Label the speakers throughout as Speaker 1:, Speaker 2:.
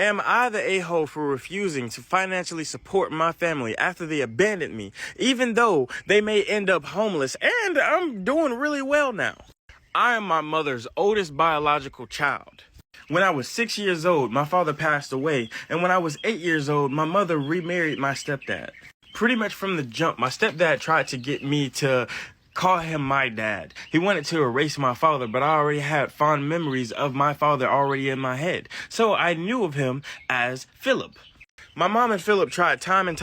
Speaker 1: Am I the a-hole for refusing to financially support my family after they abandoned me, even though they may end up homeless and I'm doing really well now? I am my mother's oldest biological child. When I was 6 years old, my father passed away, and when I was 8 years old, my mother remarried my stepdad. Pretty much from the jump, my stepdad tried to get me to call him my dad. He wanted to erase my father, but I already had fond memories of my father already in my head. So I knew of him as Philip. My mom and Philip tried time again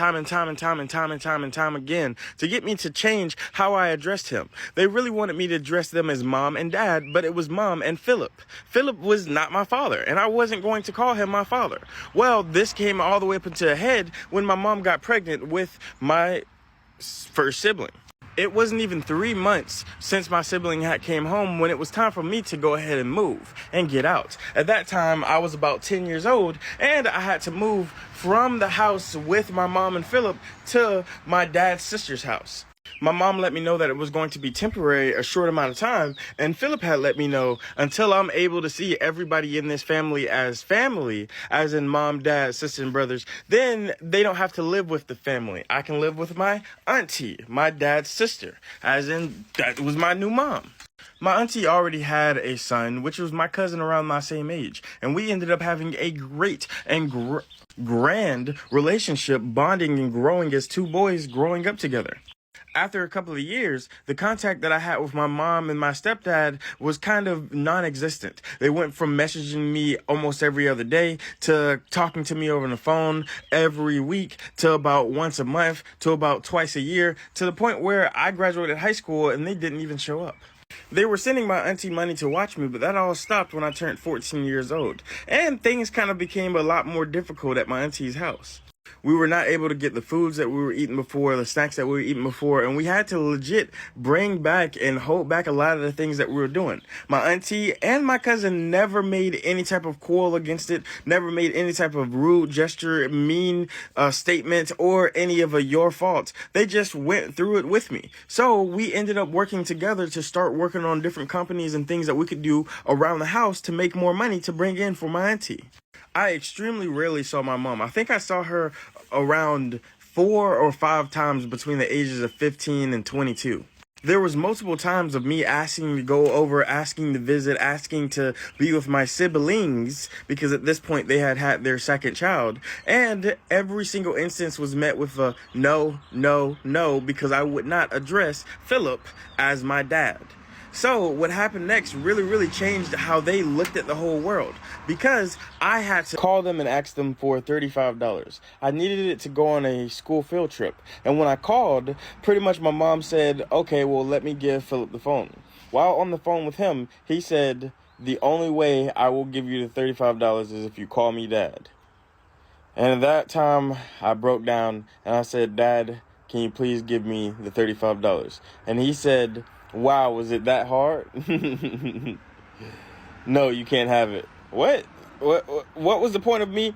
Speaker 1: to get me to change how I addressed him. They really wanted me to address them as mom and dad, but it was mom and Philip. Philip was not my father, and I wasn't going to call him my father. Well, this came all the way up into a head when my mom got pregnant with my first sibling. It wasn't even 3 months since my sibling came home when it was time for me to go ahead and move and get out. At that time, I was about 10 years old, and I had to move from the house with my mom and Philip to my dad's sister's house. My mom let me know that it was going to be temporary, a short amount of time, and Philip had let me know until I'm able to see everybody in this family, as in mom, dad, sister, and brothers, then they don't have to live with the family. I can live with my auntie, my dad's sister, as in that was my new mom. My auntie already had a son, which was my cousin around my same age, and we ended up having a great and grand relationship, bonding and growing as two boys growing up together. After a couple of years, the contact that I had with my mom and my stepdad was kind of non-existent. They went from messaging me almost every other day to talking to me over the phone every week to about once a month to about twice a year, to the point where I graduated high school and they didn't even show up. They were sending my auntie money to watch me, but that all stopped when I turned 14 years old, and things kind of became a lot more difficult at my auntie's house. We were not able to get the foods that we were eating before, the snacks that we were eating before, and we had to legit bring back and hold back a lot of the things that we were doing. My auntie and my cousin never made any type of quarrel against it, never made any type of rude gesture, mean statement, or any of a your fault. They just went through it with me. So we ended up working together to start working on different companies and things that we could do around the house to make more money to bring in for my auntie. I extremely rarely saw my mom. I think I saw her around 4 or 5 times between the ages of 15 and 22. There was multiple times of me asking to go over, asking to visit, asking to be with my siblings, because at this point they had had their second child. And every single instance was met with a no, no, no, because I would not address Philip as my dad. So what happened next really changed how they looked at the whole world, because I had to call them and ask them for $35. I needed it to go on a school field trip. And when I called, pretty much my mom said, okay, well, let me give Philip the phone. While on the phone with him, he said, the only way I will give you the $35 is if you call me Dad. And at that time, I broke down and I said, Dad, can you please give me the $35? And he said, wow, was it that hard? No, you can't have it. What was the point of me?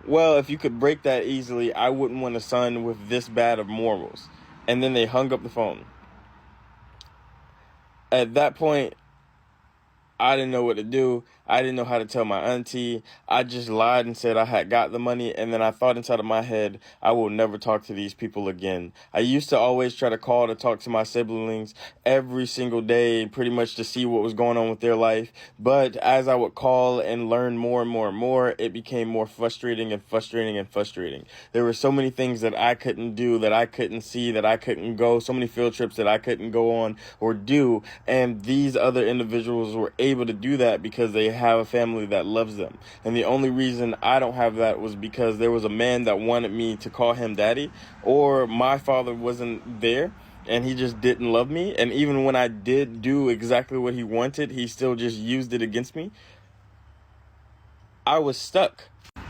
Speaker 1: Well, if you could break that easily, I wouldn't want a son with this bad of morals. And then they hung up the phone. At that point, I didn't know what to do. I didn't know how to tell my auntie. I just lied and said I had got the money, and then I thought inside of my head, I will never talk to these people again. I used to always try to call to talk to my siblings every single day, pretty much to see what was going on with their life. But as I would call and learn more and more and more, it became more frustrating. There were so many things that I couldn't do, that I couldn't see, that I couldn't go, so many field trips that I couldn't go on or do, and these other individuals were able to do that because they have a family that loves them. And the only reason I don't have that was because there was a man that wanted me to call him daddy, or my father wasn't there and he just didn't love me. And even when I did do exactly what he wanted, he still just used it against me. I was stuck.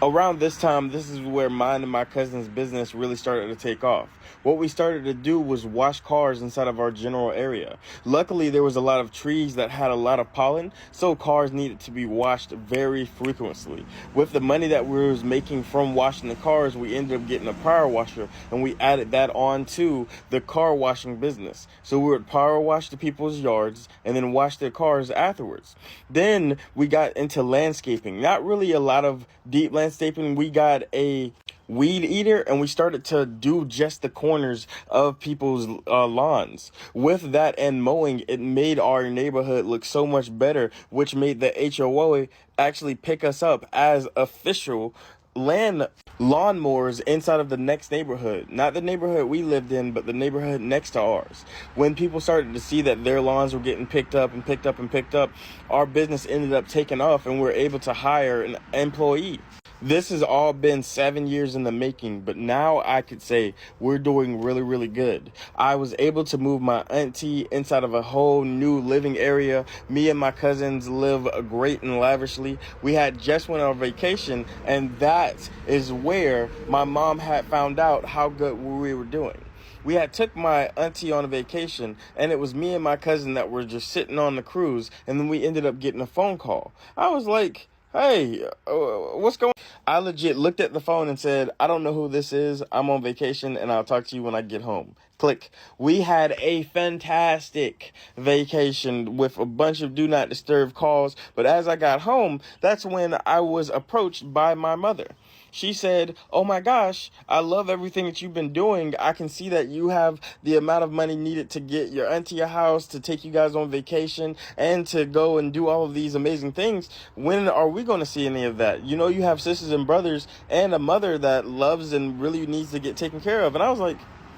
Speaker 1: Around this time, this is where mine and my cousin's business really started to take off. What we started to do was wash cars inside of our general area. Luckily, there was a lot of trees that had a lot of pollen, so cars needed to be washed very frequently. With the money that we was making from washing the cars, we ended up getting a power washer, and we added that on to the car washing business. So we would power wash the people's yards and then wash their cars afterwards. Then we got into landscaping. Not really a lot of deep landscaping, landscaping, we got a weed eater, and we started to do just the corners of people's lawns. With that and mowing, it made our neighborhood look so much better, which made the HOA actually pick us up as official lawnmowers inside of the next neighborhood. Not the neighborhood we lived in, but the neighborhood next to ours. When people started to see that their lawns were getting picked up and picked up and picked up, our business ended up taking off, and we were able to hire an employee. This has all been 7 years in the making, but now I could say we're doing really, really good. I was able to move my auntie inside of a whole new living area. Me and my cousins live great and lavishly. We had just went on vacation, and that is where my mom had found out how good we were doing. We had took my auntie on a vacation, and it was me and my cousin that were just sitting on the cruise, and then we ended up getting a phone call. I was like, hey, what's going on? I legit looked at the phone and said, I don't know who this is. I'm on vacation, and I'll talk to you when I get home. Click. We had a fantastic vacation with a bunch of do not disturb calls. But as I got home, that's when I was approached by my mother. She said, oh my gosh, I love everything that you've been doing. I can see that you have the amount of money needed to get your auntie a house, to take you guys on vacation, and to go and do all of these amazing things. When are we going to see any of that? You know, you have sisters and brothers and a mother that loves and really needs to get taken care of. And I was like,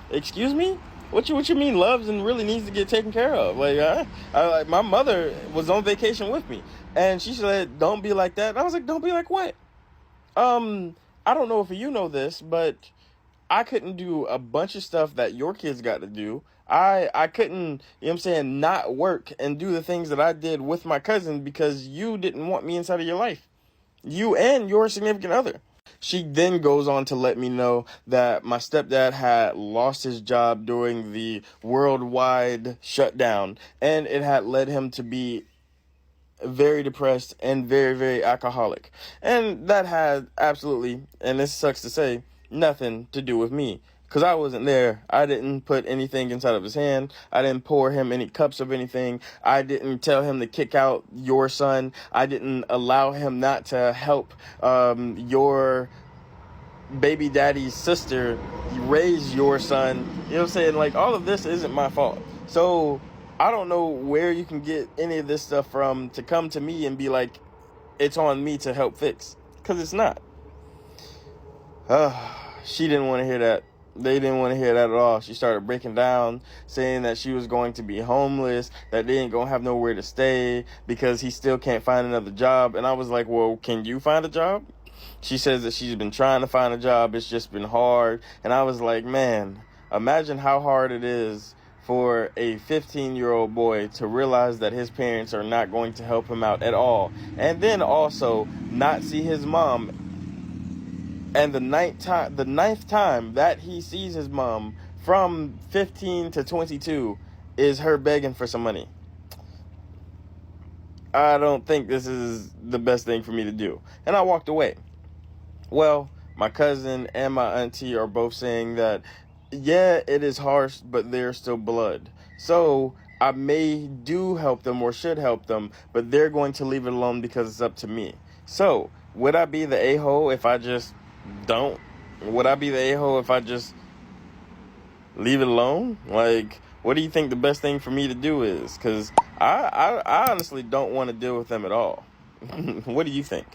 Speaker 1: excuse me? What you mean loves and really needs to get taken care of? Like, my mother was on vacation with me, and she said, don't be like that. And I was like, don't be like what? I don't know if you know this, but I couldn't do a bunch of stuff that your kids got to do. I couldn't, you know what I'm saying, not work and do the things that I did with my cousin because you didn't want me inside of your life. You and your significant other. She then goes on to let me know that my stepdad had lost his job during the worldwide shutdown, and it had led him to be very depressed and very, very alcoholic. And that had absolutely, and this sucks to say, nothing to do with me. Because I wasn't there. I didn't put anything inside of his hand. I didn't pour him any cups of anything. I didn't tell him to kick out your son. I didn't allow him not to help your baby daddy's sister raise your son. You know what I'm saying? Like, all of this isn't my fault. So I don't know where you can get any of this stuff from to come to me and be like, it's on me to help fix. Because it's not. She didn't want to hear that. They didn't want to hear that at all. She started breaking down, saying that she was going to be homeless, that they ain't going to have nowhere to stay because he still can't find another job. And I was like, well, can you find a job? She says that she's been trying to find a job. It's just been hard. And I was like, man, imagine how hard it is for a 15-year-old boy to realize that his parents are not going to help him out at all. And then also not see his mom. And the ninth time that he sees his mom from 15 to 22 is her begging for some money. I don't think this is the best thing for me to do. And I walked away. Well, my cousin and my auntie are both saying that, yeah, it is harsh, but they're still blood. So I may do help them or should help them, but they're going to leave it alone because it's up to me. So would I be the a-hole if I just don't? Would I be the a-hole if I just leave it alone? Like, what do you think the best thing for me to do is? Because I honestly don't want to deal with them at all. What do you think?